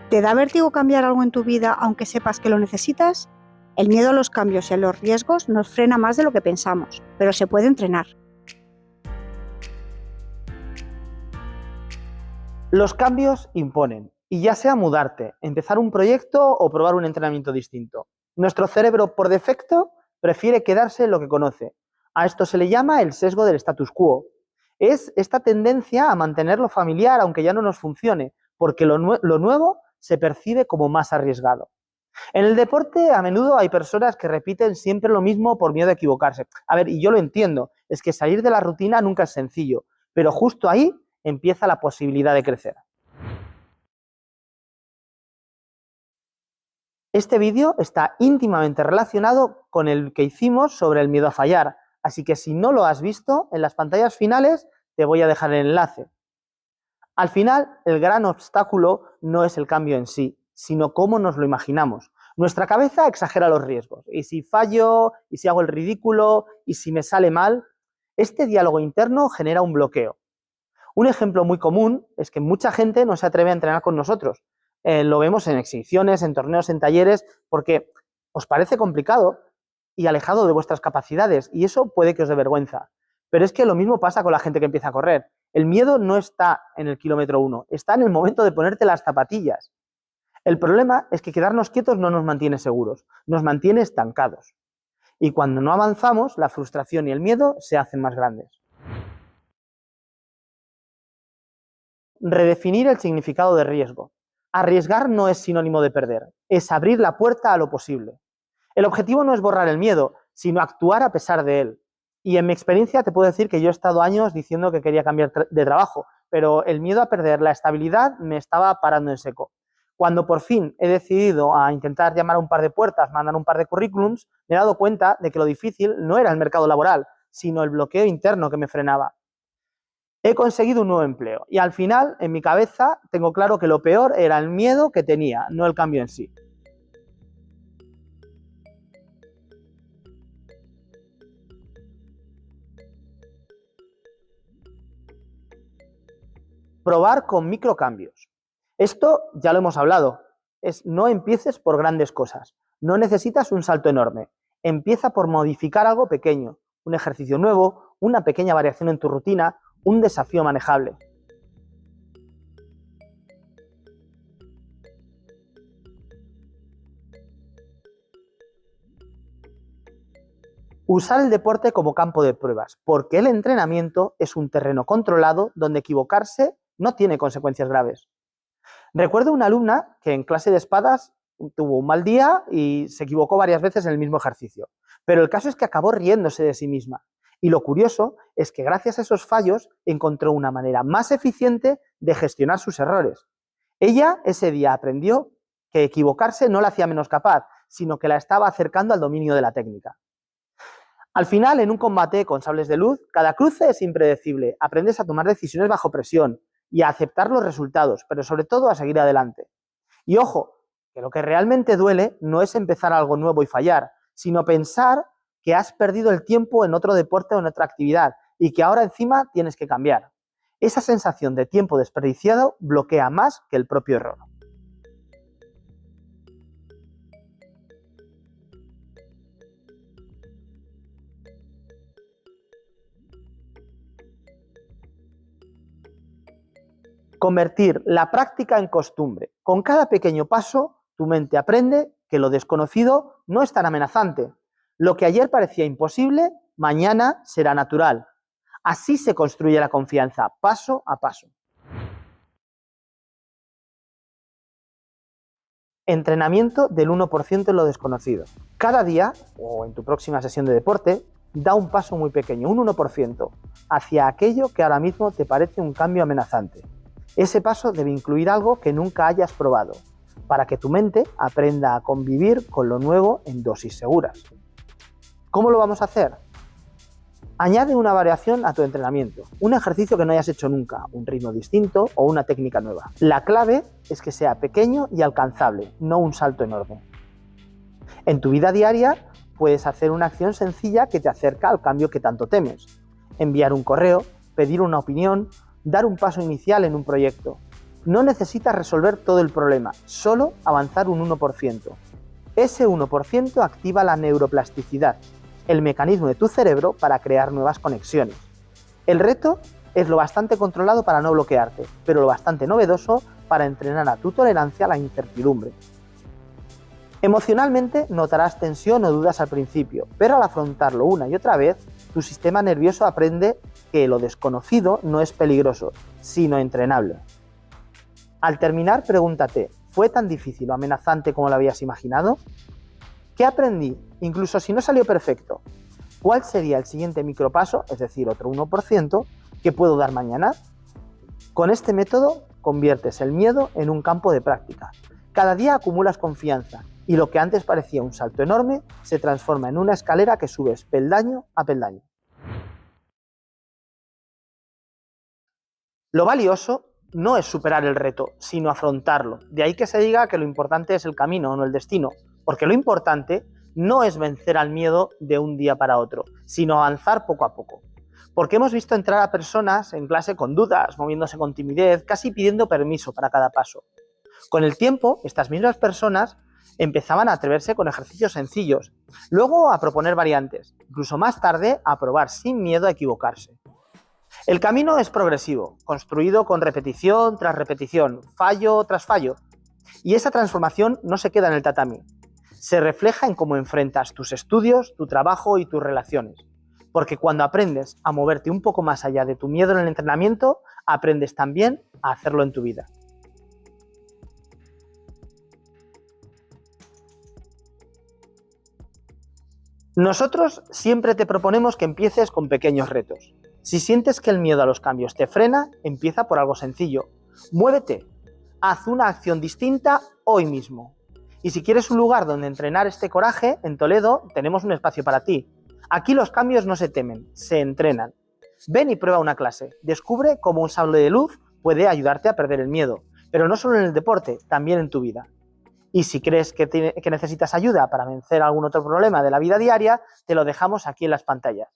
¿Te da vértigo cambiar algo en tu vida aunque sepas que lo necesitas? El miedo a los cambios y a los riesgos nos frena más de lo que pensamos, pero se puede entrenar. Los cambios imponen, y ya sea mudarte, empezar un proyecto o probar un entrenamiento distinto. Nuestro cerebro, por defecto, prefiere quedarse en lo que conoce. A esto se le llama el sesgo del status quo. Es esta tendencia a mantener lo familiar aunque ya no nos funcione, porque lo nuevo se percibe como más arriesgado. En el deporte, a menudo hay personas que repiten siempre lo mismo por miedo a equivocarse. A ver, y yo lo entiendo, es que salir de la rutina nunca es sencillo, pero justo ahí empieza la posibilidad de crecer. Este vídeo está íntimamente relacionado con el que hicimos sobre el miedo a fallar, así que si no lo has visto, en las pantallas finales te voy a dejar el enlace. Al final, el gran obstáculo no es el cambio en sí, sino cómo nos lo imaginamos. Nuestra cabeza exagera los riesgos. ¿Y si fallo? ¿Y si hago el ridículo? ¿Y si me sale mal? Este diálogo interno genera un bloqueo. Un ejemplo muy común es que mucha gente no se atreve a entrenar con nosotros. Lo vemos en exhibiciones, en torneos, en talleres, porque os parece complicado y alejado de vuestras capacidades, y eso puede que os dé vergüenza. Pero es que lo mismo pasa con la gente que empieza a correr. El miedo no está en el kilómetro 1, está en el momento de ponerte las zapatillas. El problema es que quedarnos quietos no nos mantiene seguros, nos mantiene estancados. Y cuando no avanzamos, la frustración y el miedo se hacen más grandes. Redefinir el significado de riesgo. Arriesgar no es sinónimo de perder, es abrir la puerta a lo posible. El objetivo no es borrar el miedo, sino actuar a pesar de él. Y en mi experiencia te puedo decir que yo he estado años diciendo que quería cambiar de trabajo, pero el miedo a perder la estabilidad me estaba parando en seco. Cuando por fin he decidido a intentar llamar a un par de puertas, mandar un par de currículums, me he dado cuenta de que lo difícil no era el mercado laboral, sino el bloqueo interno que me frenaba. He conseguido un nuevo empleo y al final, en mi cabeza, tengo claro que lo peor era el miedo que tenía, no el cambio en sí. Probar con microcambios. Esto ya lo hemos hablado. No empieces por grandes cosas. No necesitas un salto enorme. Empieza por modificar algo pequeño, un ejercicio nuevo, una pequeña variación en tu rutina, un desafío manejable. Usar el deporte como campo de pruebas, porque el entrenamiento es un terreno controlado donde equivocarse no tiene consecuencias graves. Recuerdo una alumna que en clase de espadas tuvo un mal día y se equivocó varias veces en el mismo ejercicio, pero el caso es que acabó riéndose de sí misma. Y lo curioso es que gracias a esos fallos encontró una manera más eficiente de gestionar sus errores. Ella ese día aprendió que equivocarse no la hacía menos capaz, sino que la estaba acercando al dominio de la técnica. Al final, en un combate con sables de luz, cada cruce es impredecible. Aprendes a tomar decisiones bajo presión y a aceptar los resultados, pero sobre todo a seguir adelante. Y ojo, que lo que realmente duele no es empezar algo nuevo y fallar, sino pensar que has perdido el tiempo en otro deporte o en otra actividad y que ahora encima tienes que cambiar. Esa sensación de tiempo desperdiciado bloquea más que el propio error. Convertir la práctica en costumbre. Con cada pequeño paso, tu mente aprende que lo desconocido no es tan amenazante. Lo que ayer parecía imposible, mañana será natural. Así se construye la confianza, paso a paso. Entrenamiento del 1% en lo desconocido. Cada día, o en tu próxima sesión de deporte, da un paso muy pequeño, un 1%, hacia aquello que ahora mismo te parece un cambio amenazante. Ese paso debe incluir algo que nunca hayas probado, para que tu mente aprenda a convivir con lo nuevo en dosis seguras. ¿Cómo lo vamos a hacer? Añade una variación a tu entrenamiento, un ejercicio que no hayas hecho nunca, un ritmo distinto o una técnica nueva. La clave es que sea pequeño y alcanzable, no un salto enorme. En tu vida diaria puedes hacer una acción sencilla que te acerca al cambio que tanto temes. Enviar un correo, pedir una opinión, dar un paso inicial en un proyecto. No necesitas resolver todo el problema, solo avanzar un 1%. Ese 1% activa la neuroplasticidad, el mecanismo de tu cerebro para crear nuevas conexiones. El reto es lo bastante controlado para no bloquearte, pero lo bastante novedoso para entrenar a tu tolerancia a la incertidumbre. Emocionalmente notarás tensión o dudas al principio, pero al afrontarlo una y otra vez, tu sistema nervioso aprende que lo desconocido no es peligroso, sino entrenable. Al terminar, pregúntate, ¿fue tan difícil o amenazante como lo habías imaginado? ¿Qué aprendí, incluso si no salió perfecto? ¿Cuál sería el siguiente micropaso, es decir, otro 1%, que puedo dar mañana? Con este método conviertes el miedo en un campo de práctica. Cada día acumulas confianza y lo que antes parecía un salto enorme se transforma en una escalera que subes peldaño a peldaño. Lo valioso no es superar el reto, sino afrontarlo. De ahí que se diga que lo importante es el camino, no el destino, porque lo importante no es vencer al miedo de un día para otro, sino avanzar poco a poco. Porque hemos visto entrar a personas en clase con dudas, moviéndose con timidez, casi pidiendo permiso para cada paso. Con el tiempo, estas mismas personas empezaban a atreverse con ejercicios sencillos, luego a proponer variantes, incluso más tarde a probar sin miedo a equivocarse. El camino es progresivo, construido con repetición tras repetición, fallo tras fallo, y esa transformación no se queda en el tatami. Se refleja en cómo enfrentas tus estudios, tu trabajo y tus relaciones. Porque cuando aprendes a moverte un poco más allá de tu miedo en el entrenamiento, aprendes también a hacerlo en tu vida. Nosotros siempre te proponemos que empieces con pequeños retos. Si sientes que el miedo a los cambios te frena, empieza por algo sencillo. Muévete, haz una acción distinta hoy mismo. Y si quieres un lugar donde entrenar este coraje, en Toledo tenemos un espacio para ti. Aquí los cambios no se temen, se entrenan. Ven y prueba una clase. Descubre cómo un sable de luz puede ayudarte a perder el miedo, pero no solo en el deporte, también en tu vida. Y si crees que necesitas ayuda para vencer algún otro problema de la vida diaria, te lo dejamos aquí en las pantallas.